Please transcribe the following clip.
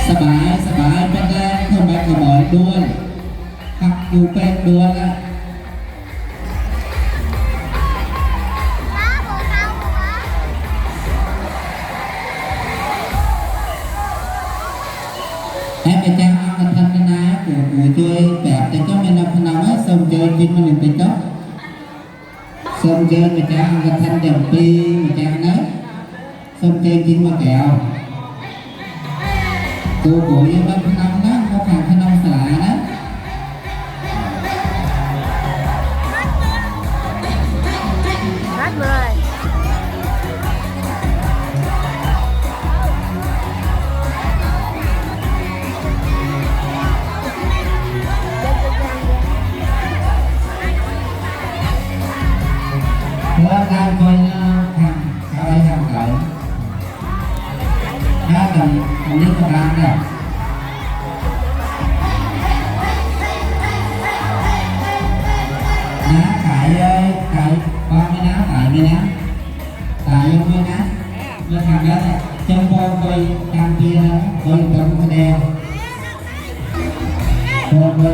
สบายสบายเป็นแรงเข้าไปกระบอกด้วยขับอยู่เป็นด้วยละให้ไปจ้างเอาทันกันนะปู่ช่วยแบบแต่ก็ไม่นำพนังให้ส่งเจอกินมาหนึ่งเป็นจ๊อบส่งเจอไปจ้างเอาทันเดือนปีไปจ้างนะส่งเจอกินมาแก้วตัวปู่ยังนำพนังนะเขาขังพนังสลายนะรัดเลยเพราะการคอยทำอะไรทำไหลถ้าทำอันนี้ก็ทำได้น้าขายเลยขายฟังไหมนะขายไหมนะขายยังไงนะเมื่อทำแล้วจงพอคอยทำเพียงคอยทำคะแนน